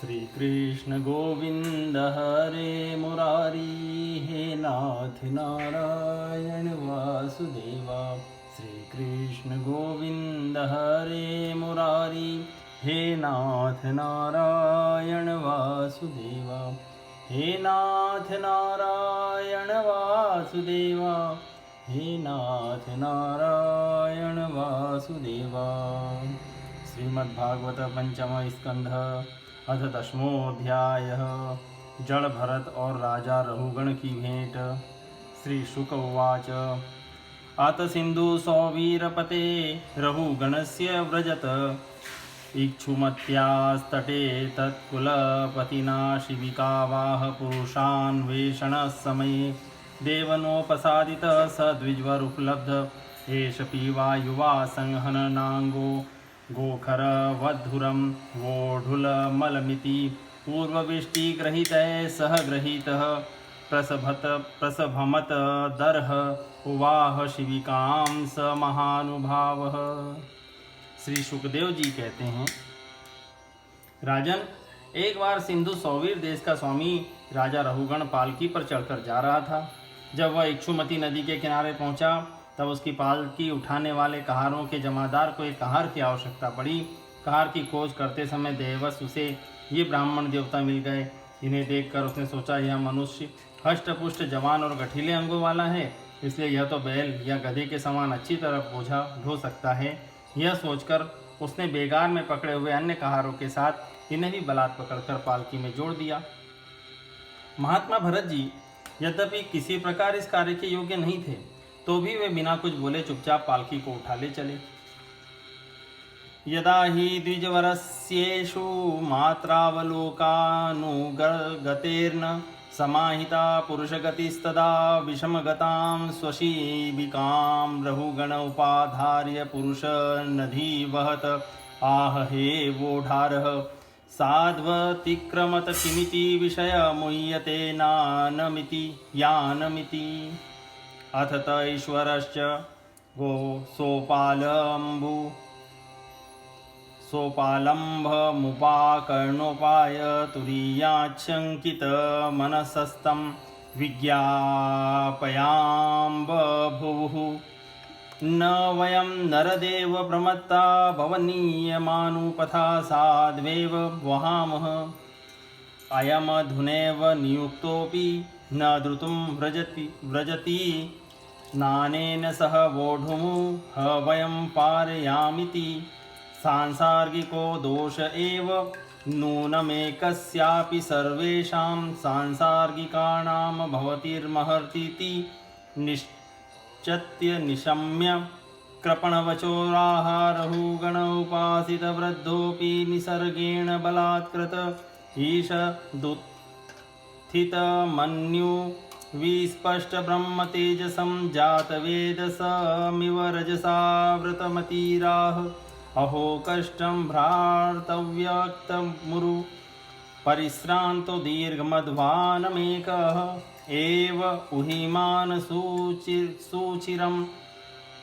श्री कृष्ण गोविंद हरे मुरारी, हे नाथ नारायण वासुदेवा। श्री कृष्ण गोविंद हरे मुरारी, हे नाथ नारायण वासुदेवा। हे नाथ नारायण वासुदेवा, हे नाथ नारायण वासुदेवा। श्रीमद्भागवत पंचम स्कंध अथ दशमोऽध्यायः। जड़ भरत और राजा रहुगण की भेंट। श्री शुक उवाच। अत सिंधु सौवीरपते रहुगणस्य व्रजत, इक्षुमत्यास्तटे तत्कुलपतिना शिविकावाह पुरुषान्वेषणसमये देवनोपसादितः स द्विजवरुपलब्ध। एष पीवा युवा संहननांगो गोखरवधुरं वोढुलमलमिति पूर्वविष्टिग्रहीतः सह गृहीतः प्रसभमत दर्ह उवाह शिविकां स महानुभावः। श्री सुखदेव जी कहते हैं, राजन, एक बार सिंधु सौवीर देश का स्वामी राजा रहुगण पालकी पर चढ़कर जा रहा था। जब वह इक्षुमती नदी के किनारे पहुंचा तब उसकी पालकी उठाने वाले कहारों के जमादार को एक कहार की आवश्यकता पड़ी। कहार की खोज करते समय देववश उसे ये ब्राह्मण देवता मिल गए। इन्हें देखकर उसने सोचा, यह मनुष्य हष्टपुष्ट जवान और गठीले अंगों वाला है, इसलिए यह तो बैल या गधे के समान अच्छी तरह बोझा ढो सकता है। यह सोचकर उसने बेगार में पकड़े हुए अन्य कहारों के साथ इन्हें भी बलात् पकड़कर पालकी में जोड़ दिया। महात्मा भरत जी यद्यपि किसी प्रकार इस कार्य के योग्य नहीं थे, तो भी वे बिना कुछ बोले चुपचाप पालकी को उठा ले चले। यदा ही द्विजवरस्येषु मात्रावलोकानुगतेर्न समाहिता पुरुषगतिस्तदा विषमगतां स्वशीबिकां रहुगण उपाधार्य पुरुष नदी वहत। आह हे वोढारः साध्वतिक्रमत किमिति विषय मुह्यते नानमिति यानमिति। अथ त ईश्वरश्च गो सोपालम्भमुपाकर्णोपाय तुरीयाच्छङ्कित मनसस्तं विज्ञापयाम्बभुवुः। न वयं नरदेव प्रमत्ता भवनीयमानुपथा साध्वेव वहामः। अयमधुनैव नियुक्तोऽपि न द्रुतुं व्रजति नानेन सह वोढुमुह वयं पारयामिति। सांसार्गिको दोष एव नूनमेकस्यापि सर्वेषां सांसार्गिकाणां भवतिर्महतीति निश्चत्य निशम्य कृपणवचोराः रहुगण उपासितवृद्धोऽपि निसर्गेण बलात्कृत ईशदुत्थितमन्यु विस्पष्ट ब्रह्म तेजसं जातवेदसमिव रजसा वृतमतीराः। अहो कष्टं भ्रातव्यक्तमुरु परिश्रान्तो दीर्घमध्वानमेकः एव उहिमान् सुचिरं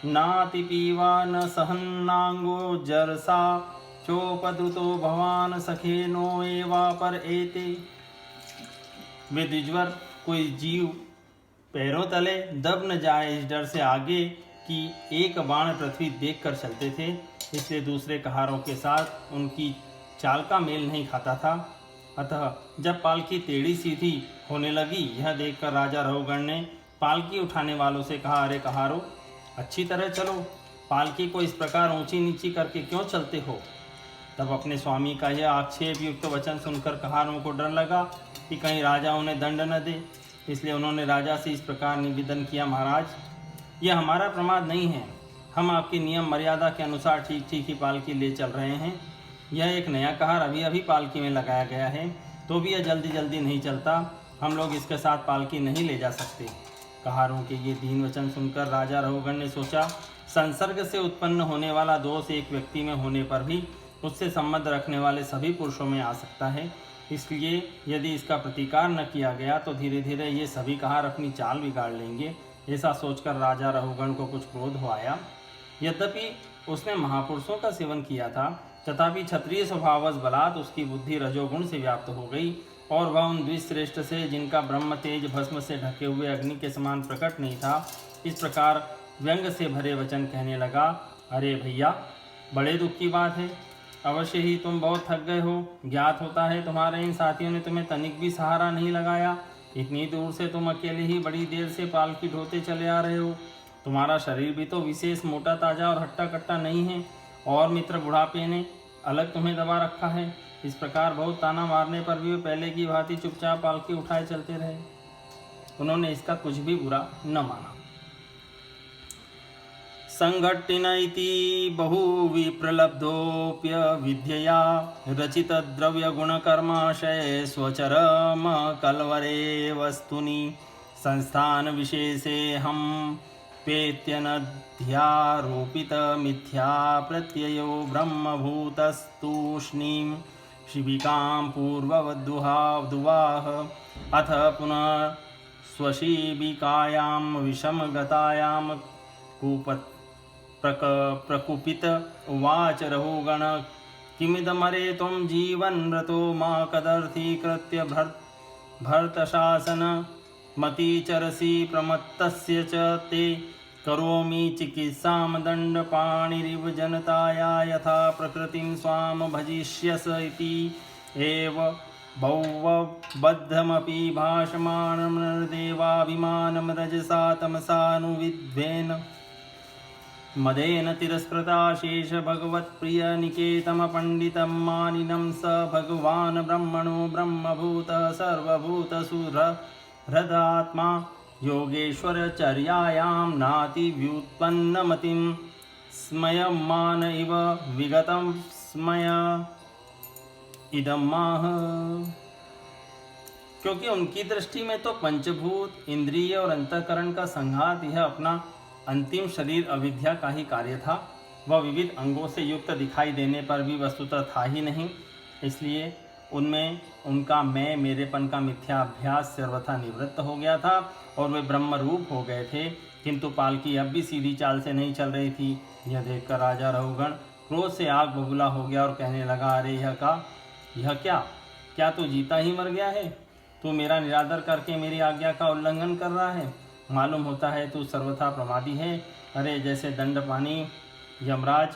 नातिपीवा न सहन्नांगो जरसा चोपद्रुतो भवान सखेनो एवापर एते। वे द्विजवर कोई जीव पैरों तले दब न जाए इस डर से आगे कि एक बाण पृथ्वी देखकर चलते थे, इसलिए दूसरे कहारों के साथ उनकी चाल का मेल नहीं खाता था। अतः जब पालकी टेढ़ी सीधी होने लगी, यह देखकर राजा रहुगण ने पालकी उठाने वालों से कहा, अरे कहारों, अच्छी तरह चलो, पालकी को इस प्रकार ऊंची नीची करके क्यों चलते हो। तब अपने स्वामी का यह आक्षेप युक्त वचन सुनकर कहारों को डर लगा कि कहीं राजा उन्हें दंड न दे, इसलिए उन्होंने राजा से इस प्रकार निवेदन किया, महाराज, यह हमारा प्रमाद नहीं है। हम आपकी नियम मर्यादा के अनुसार ठीक ठीक ही पालकी ले चल रहे हैं। यह एक नया कहार अभी अभी पालकी में लगाया गया है, तो भी यह जल्दी जल्दी नहीं चलता। हम लोग इसके साथ पालकी नहीं ले जा सकते। कहारों के ये दीन वचन सुनकर राजा रहुगण ने सोचा, संसर्ग से उत्पन्न होने वाला दोष एक व्यक्ति में होने पर भी उससे संबंध रखने वाले सभी पुरुषों में आ सकता है, इसलिए यदि इसका प्रतिकार न किया गया तो धीरे धीरे ये सभी कहार अपनी चाल बिगाड़ लेंगे। ऐसा सोचकर राजा रहुगण को कुछ क्रोध हो आया। यद्यपि उसने महापुरुषों का सेवन किया था, तथापि क्षत्रिय स्वभावश बलात् उसकी बुद्धि रजोगुण से व्याप्त हो गई और वह उन द्विश्रेष्ठ से, जिनका ब्रह्म तेज भस्म से ढके हुए अग्नि के समान प्रकट नहीं था, इस प्रकार व्यंग से भरे वचन कहने लगा। अरे भैया, बड़े दुख की बात है। अवश्य ही तुम बहुत थक गए हो। ज्ञात होता है तुम्हारे इन साथियों ने तुम्हें तनिक भी सहारा नहीं लगाया। इतनी दूर से तुम अकेले ही बड़ी देर से पालकी ढोते चले आ रहे हो। तुम्हारा शरीर भी तो विशेष मोटा ताजा और हट्टा कट्टा नहीं है, और मित्र बुढ़ापे ने अलग तुम्हें दबा रखा है। इस प्रकार बहुत ताना मारने पर भी वे पहले की भांति चुपचाप पालकी उठाए चलते रहे। उन्होंने इसका कुछ भी बुरा न माना। संघट्टिन इति बहुविप्रलब्धोऽप्य विद्यया रचित द्रव्य गुण कर्माशय स्वचरम कलवरे वस्तुनि संस्थान विशेषे हम पेत्यनध्यारोपित मिथ्या प्रत्ययो ब्रह्मभूतस्तूष्णीं शिबिकां पूर्ववद्दुवाह अथ पुनः स्वशिबिकायां विषमगतायां प्रकुपित उवाच रहुगण किमिदमरे त्वं जीवन्मृतो मा कदर्थीकृत्य भर्तशासन मतिचरसि प्रमत्तस्य च ते करोमि चिकित्सां दण्डपाणिरिव जनताया यथा प्रकृतिं स्वां भजिष्यस इति एव बौवबद्धमपि भाषमाणं रजसा तमसानुविद्वेन मदेन तिरस्कृता शेष भगवत्प्रिय निकेतम पंडितं मानिनं स भगवान् ब्रह्मणो ब्रह्मभूत सर्वभूतसुहृदात्मा योगेश्वरचर्यायां नातिव्युत्पन्नमतिं स्मयमान इव विगतं स्मय इदमाह। क्योंकि उनकी दृष्टि में तो पंचभूत, इंद्रिय और अंतःकरण का संघात यह अपना अंतिम शरीर अविद्या का ही कार्य था। वह विविध अंगों से युक्त दिखाई देने पर भी वस्तुतः था ही नहीं। इसलिए उनमें उनका मैं मेरेपन का मिथ्याभ्यास सर्वथा निवृत्त हो गया था और वे ब्रह्म रूप हो गए थे। किंतु पालकी अब भी सीधी चाल से नहीं चल रही थी। यह देखकर राजा रहुगण क्रोध से आग बबूला हो गया और कहने लगा, अरे यह क्या तू जीता ही मर गया है? तू मेरा निरादर करके मेरी आज्ञा का उल्लंघन कर रहा है। मालूम होता है तू सर्वथा प्रमादी है। अरे जैसे दंडपानी यमराज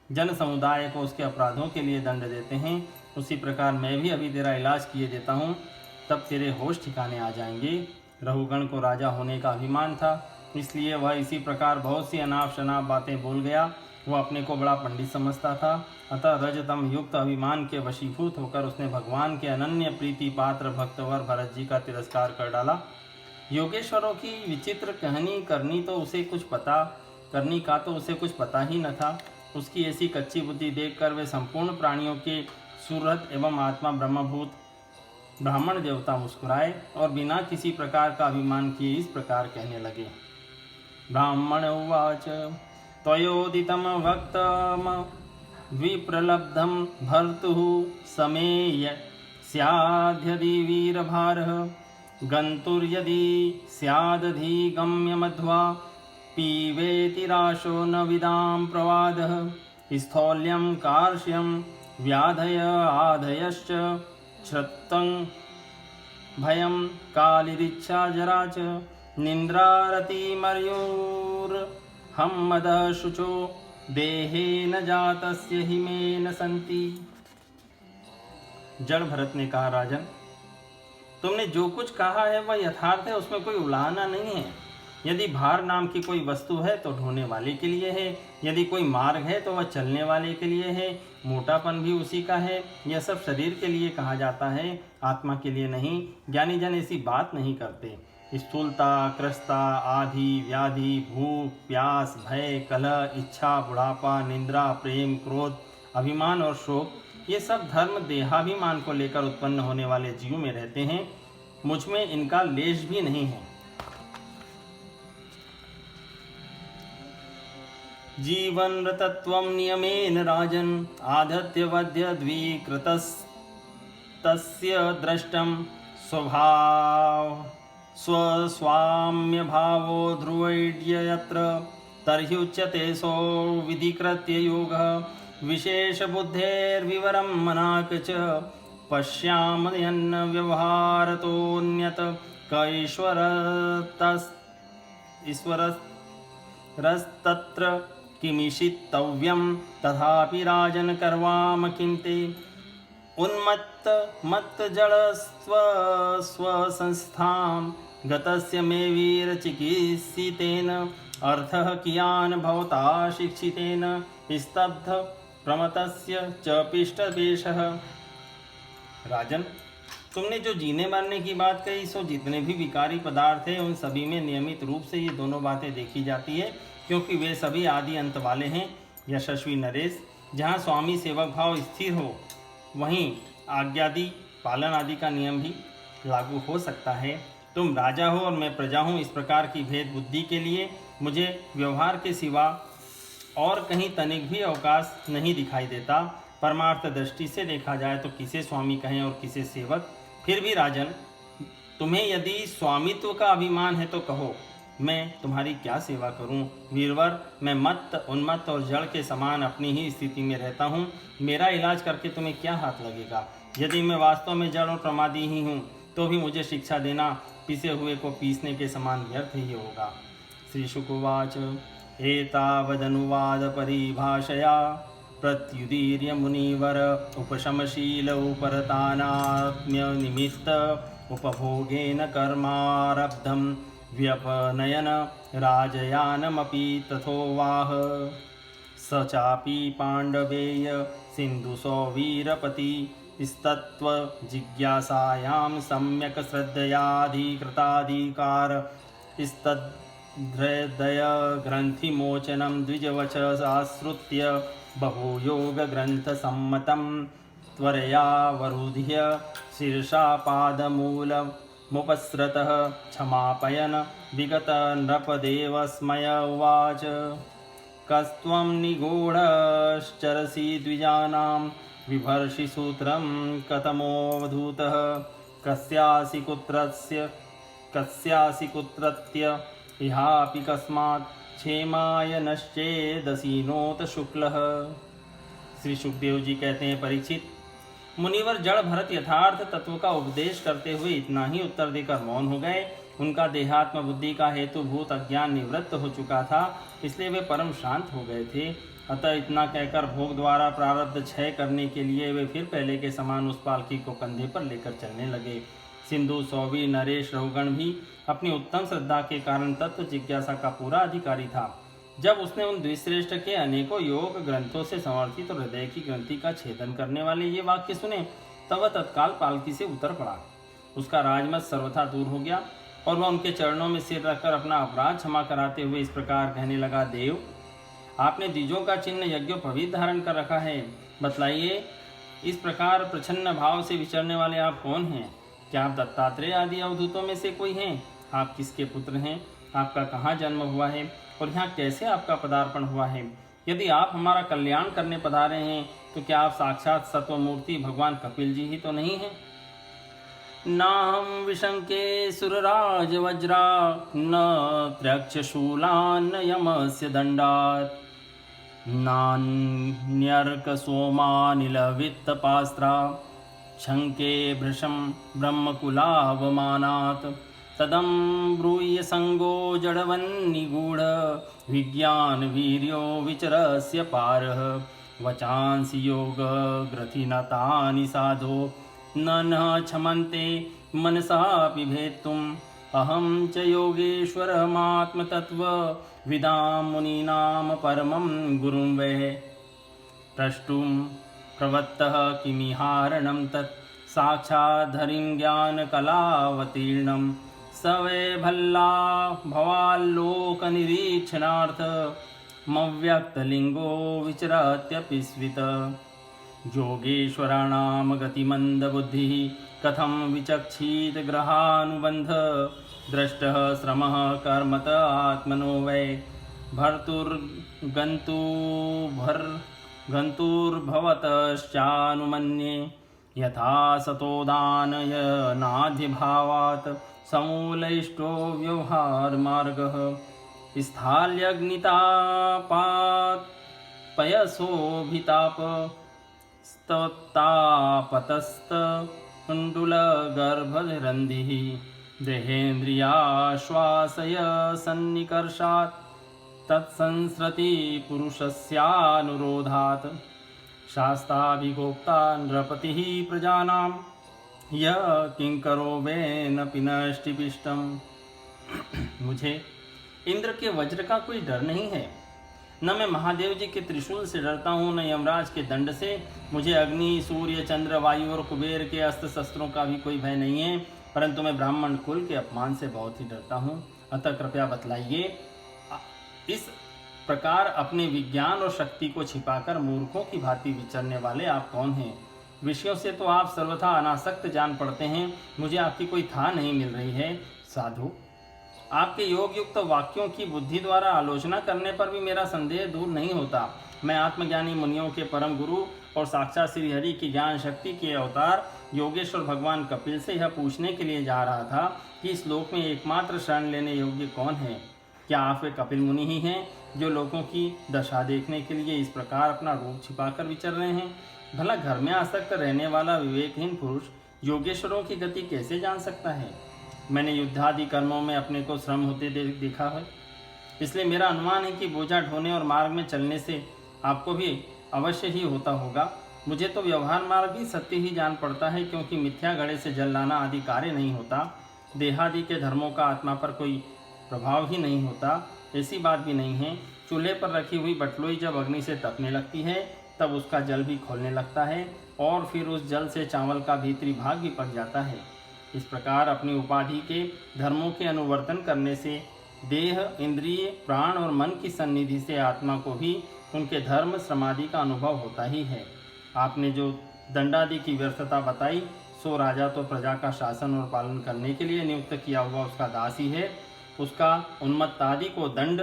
जन समुदाय को उसके अपराधों के लिए दंड देते हैं, उसी प्रकार मैं भी अभी तेरा इलाज किए देता हूँ, तब तेरे होश ठिकाने आ जाएंगे। रहुगण को राजा होने का अभिमान था, इसलिए वह इसी प्रकार बहुत सी अनाप शनाप बातें बोल गया। वह अपने को बड़ा पंडित समझता था। अतः रजतम युक्त अभिमान के वशीभूत होकर उसने भगवान के अनन्य प्रीति पात्र भक्तवर भरत जी का तिरस्कार कर डाला। योगेश्वरों की विचित्र कहनी करनी तो उसे कुछ पता ही न था। उसकी ऐसी कच्ची बुद्धि देखकर वे संपूर्ण प्राणियों के सुहृद एवं आत्मा ब्रह्मभूत ब्राह्मण देवता मुस्कुराए और बिना किसी प्रकार का अभिमान किए इस प्रकार कहने लगे। ब्राह्मण उवाच त्वयोदितं वक्तम विप्रलब्धं भर्तुः समेय स्याद्यदि वीरभारः गन्तुर्यदि स्यादधिगम्य मध्वा पीवेति राशो न विदां प्रवादः स्थौल्यं कार्श्यं व्याधय आधयश्च श्रुतं भयं कालिरिच्छा जरा च निन्द्रारतिमर्युर्हं मदः शुचो देहेन जातस्य हिमेन सन्ति। जड़ भरत ने कहा, राजन, तुमने जो कुछ कहा है वह यथार्थ है, उसमें कोई उलाहना नहीं है। यदि भार नाम की कोई वस्तु है तो ढोने वाले के लिए है, यदि कोई मार्ग है तो वह चलने वाले के लिए है, मोटापन भी उसी का है। यह सब शरीर के लिए कहा जाता है, आत्मा के लिए नहीं। ज्ञानी जन ऐसी बात नहीं करते। स्थूलता, क्रस्ता, आधि, व्याधि, भूख, प्यास, भय, कलह, इच्छा, बुढ़ापा, निंद्रा, प्रेम, क्रोध, अभिमान और शोक, ये सब धर्म देहाभिमान को लेकर उत्पन्न होने वाले जीव में रहते हैं। मुझ में इनका लेश भी नहीं है। जीवनरतत्वं नियमेन राजन आधत्य वध्य द्विकृतस्तस्य दृष्टं स्वस्वाम्य भावो ध्रुवैड्य यत्र तर्हि उच्यते सो विधिकृत्य योगः विशेषबुद्धेर्विवरं मनाक च पश्यामयन्न व्यवहारतोऽन्यत् क ईश्वरस्तत्र किमिषितव्यं तथापि राजन कर्वाम किं ते उन्मत्त मत्त जड़ स्वसंस्थां गतस्य मे वीर चिकित्सितेन अर्थः कियान् भवता शिक्षितेन स्तब्ध प्रमतस्य च पिष्टपेशः। राजन, तुमने जो जीने मरने की बात कही सो जितने भी विकारी पदार्थ हैं उन सभी में नियमित रूप से ये दोनों बातें देखी जाती है, क्योंकि वे सभी आदि अंत वाले हैं। यशस्वी नरेश, जहाँ स्वामी सेवक भाव स्थिर हो वहीं आज्ञादि पालन आदि का नियम भी लागू हो सकता है। तुम राजा हो और मैं प्रजा हूँ, इस प्रकार की भेद बुद्धि के लिए मुझे व्यवहार के सिवा और कहीं तनिक भी अवकाश नहीं दिखाई देता। परमार्थ दृष्टि से देखा जाए तो किसे स्वामी कहें और किसे सेवक। फिर भी राजन, तुम्हें यदि स्वामित्व का अभिमान है तो कहो, मैं तुम्हारी क्या सेवा करूं? वीरवर, मैं मत्त, उन्मत्त और जड़ के समान अपनी ही स्थिति में रहता हूं। मेरा इलाज करके तुम्हें क्या हाथ लगेगा? यदि मैं वास्तव में जड़ और प्रमादी ही हूं तो भी मुझे शिक्षा देना पिसे हुए को पीसने के समान व्यर्थ ही होगा। श्री शुकवाच एतावदनुवाद परिभाषया प्रत्युदीर्य मुनिवर उपशमशील उपरतानात्म्य निमित्त उपभोगेन कर्मारब्धं व्यपनयन राजयानमपि तथोवाह। स चापि पाण्डवेय सिन्धुसो वीरपति स्तत्व जिज्ञासायां सम्यक् श्रद्धयाधिकृताधिकार स्तद्धृदय ग्रन्थिमोचनं द्विजवचसाश्रुत्य बहुयोगग्रन्थसम्मतं त्वरयावरुध्य शीर्षा पादमूलमुपस्रतः क्षमापयन् विगतनृपदेवस्मय उवाच कस्त्वं निगूढश्चरसि द्विजानां बिभर्षि सूत्रं कथमोऽवधूतः कस्यासि कुत्रत्य इहापि कस्मात् क्षेमाय नश्चेदसीनोत शुक्लः। श्री सुखदेव जी कहते हैं, परीक्षित, मुनिवर जड़ भरत यथार्थ तत्व का उपदेश करते हुए इतना ही उत्तर देकर मौन हो गए। उनका देहात्म बुद्धि का हेतुभूत अज्ञान निवृत्त हो चुका था, इसलिए वे परम शांत हो गए थे। अतः इतना कहकर भोग द्वारा प्रारब्ध क्षय करने के लिए वे फिर पहले के समान उस पालकी को कंधे पर लेकर चलने लगे। सिंधु, सौवी, नरेश, रघुगण भी अपनी उत्तम श्रद्धा के कारण तत्व जिज्ञासा का पूरा अधिकारी था। जब उसने उन द्विश्रेष्ठ के अनेकों योग ग्रंथों से समर्थित और हृदय की ग्रंथि का छेदन करने वाले ये वाक्य सुने, तब वह तत्काल पालकी से उतर पड़ा। उसका राजमत सर्वथा दूर हो गया और वह उनके चरणों में सिर रखकर अपना अपराध क्षमा कराते हुए इस प्रकार कहने लगा, देव, आपने द्विजों का चिन्ह यज्ञोपवीत धारण कर रखा है। बतलाइए, इस प्रकार प्रच्छन्न भाव से विचरने वाले आप कौन हैं? क्या आप दत्तात्रेय आदि अवधूतों में से कोई हैं? आप किसके पुत्र हैं? आपका कहाँ जन्म हुआ है और यहाँ कैसे आपका पदार्पण हुआ है? यदि आप हमारा कल्याण करने पधारे हैं तो क्या आप साक्षात सत्वमूर्ति भगवान कपिल जी ही तो नहीं हैं? नाहं विशंके सुरराज वज्रा न त्रक्षशूलान् यमस्य दण्डात् नान्यर्क सोमानिलवित्तपास्त्रा शंके भृशं ब्रह्मकुलावमानात् तदं ब्रूय संगो जडवन्निगूढ विज्ञान वीर्यो विचरस्य पारः वचांसि योग ग्रथिनतानि साधो न क्षमन्ते मनसापि भेत्तुम् अहं च योगेश्वरमात्मतत्त्व विदां मुनीनां परमं गुरुं वै प्रष्टुं प्रवत्तः किमिहारणं तत् साक्षाद्धरिं ज्ञानकलावतीर्णं स वै भवाल्लोकनिरीक्षणार्थ मव्यक्तलिङ्गो विचरत्यपि स्वित् योगेश्वराणां गतिमन्दबुद्धिः कथं विचक्षीत ग्रहानुबन्ध दृष्टः श्रमः कर्मत आत्मनो वै गन्तुर्भवतश्चानुमन्ये यथा सतोदानयनाधिभावात् समूलयिष्टो व्यवहारमार्गः स्थाल्यग्नितापात् पयसोभिताप स्तोत्तापतस्तकुण्डुलगर्भरन्धिः देहेन्द्रियाश्वासय सन्निकर्षात् तत्संसृति पुरुषस्यानुरोधात् शास्ताभिगोक्ता नृपतिः प्रजानां यः किंकरो वेन पिनष्टिपिष्टम्। मुझे इंद्र के वज्र का कोई डर नहीं है, न मैं महादेव जी के त्रिशूल से डरता हूँ, न यमराज के दंड से। मुझे अग्नि, सूर्य, चंद्र, वायु और कुबेर के अस्त्र शस्त्रों का भी कोई भय नहीं है, परंतु मैं ब्राह्मण कुल के अपमान से बहुत ही डरता हूँ। अतः कृपया बतलाइए, इस प्रकार अपने विज्ञान और शक्ति को छिपाकर मूर्खों की भांति विचरने वाले आप कौन हैं? विषयों से तो आप सर्वथा अनासक्त जान पड़ते हैं, मुझे आपकी कोई था नहीं मिल रही है। साधु, आपके योग युक्त वाक्यों की बुद्धि द्वारा आलोचना करने पर भी मेरा संदेह दूर नहीं होता। मैं आत्मज्ञानी मुनियों के परम गुरु और साक्षात श्री हरि की ज्ञान शक्ति के अवतार योगेश्वर भगवान कपिल से यह पूछने के लिए जा रहा था कि इस लोक में एकमात्र शरण लेने योग्य कौन है। क्या आप वे कपिल मुनि ही हैं जो लोगों की दशा देखने के लिए इस प्रकार अपना रूप छिपाकर विचर रहे हैं? भला घर में आसक्त रहने वाला विवेकहीन पुरुष योगेश्वरों की गति कैसे जान सकता है? मैंने युद्धादि कर्मों में अपने को श्रम होते देखा है, इसलिए मेरा अनुमान है कि बोझा ढोने और मार्ग में चलने से आपको भी अवश्य ही होता होगा। मुझे तो व्यवहार मार्ग ही सत्य ही जान पड़ता है, क्योंकि मिथ्या घड़े से जल लाना आदि कार्य नहीं होता। देहादि के धर्मों का आत्मा पर कोई प्रभाव ही नहीं होता। ऐसी बात भी नहीं है, चूल्हे पर रखी हुई बटलोई जब अग्नि से तपने लगती है तब उसका जल भी खोलने लगता है और फिर उस जल से चावल का भीतरी भाग भी पक जाता है। इस प्रकार अपनी उपाधि के धर्मों के अनुवर्तन करने से देह, इंद्रिय, प्राण और मन की सन्निधि से आत्मा को भी उनके धर्म श्रमादि का अनुभव होता ही है। आपने जो दंडादि की व्यर्थता बताई, सो राजा तो प्रजा का शासन और पालन करने के लिए नियुक्त किया हुआ उसका दास ही है। उसका उन्मत्तादि को दंड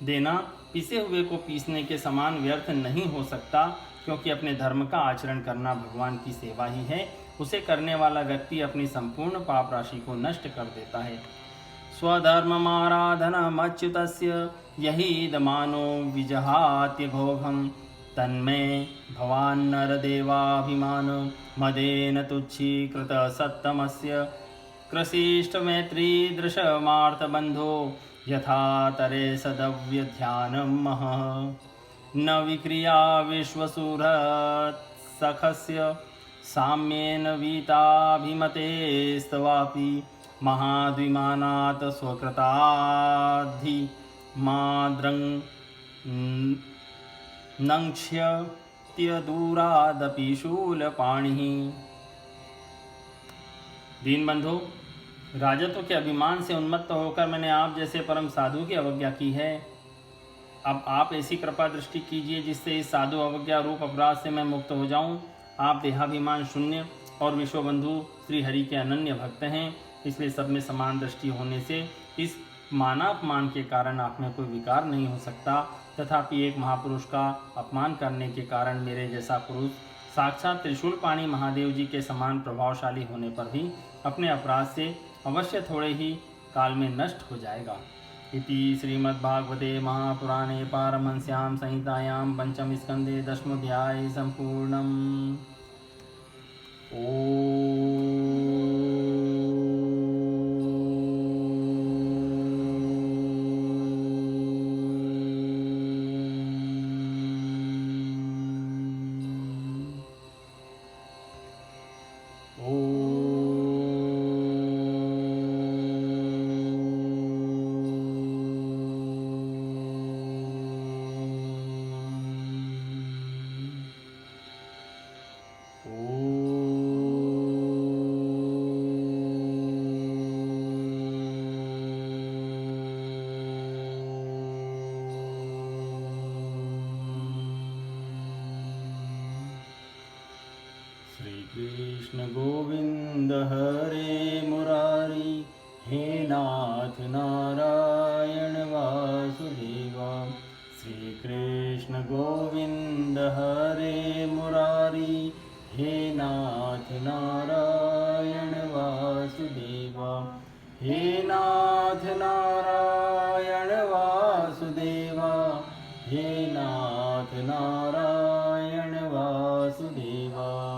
देना पिसे हुए को पीसने के समान व्यर्थ नहीं हो सकता, क्योंकि अपने धर्म का आचरण करना भगवान की सेवा ही है। उसे करने वाला व्यक्ति अपनी संपूर्ण पाप राशि को नष्ट कर देता है। स्वधर्ममाराधनमच्युतस्य यही दमानो विजहात्य घोघम तन्मे भवान् नरदेवाभिमान मदेन तुच्छीकृत सत्तमस्य कृशिष्ट मैत्री दृशमार्तबन्धो यथा तरे सदव्य ध्यानम न विक्रिया विश्वसुरत्सखस्य साम्येन वीताभिमतेस्तवापि महाद्विमानात् स्वकृताद्धि माद्रं नङ्क्ष्यत्यदूरादपि शूलपाणिः। दीनबंधु, राजत्व के अभिमान से उन्मत्त होकर मैंने आप जैसे परम साधु की अवज्ञा की है। अब आप ऐसी कृपा दृष्टि कीजिए जिससे इस साधु अवज्ञा रूप अपराध से मैं मुक्त हो जाऊं। आप देहाभिमान शून्य और विश्वबंधु श्री हरि के अनन्य भक्त हैं, इसलिए सब में समान दृष्टि होने से इस मानापमान के कारण आप में कोई विकार नहीं हो सकता। तथापि एक महापुरुष का अपमान करने के कारण मेरे जैसा पुरुष साक्षात त्रिशूलपाणी महादेव जी के समान प्रभावशाली होने पर भी अपने अपराध से अवश्य थोड़े ही काल में नष्ट हो जाएगा। इति श्रीमद्भागवते महापुराणे पारमहंस्यां संहितायां पंचम स्कंदे दशमोऽध्याय संपूर्णम्। कृष्ण गोविंद हरे मुरारी, हे नाथ नारायण वासुदेव। श्री कृष्ण गोविंद हरे मुरारी, हे नाथ नारायण वासुदेव। हे नाथ नारायण वासुदेव। वासुदेवा।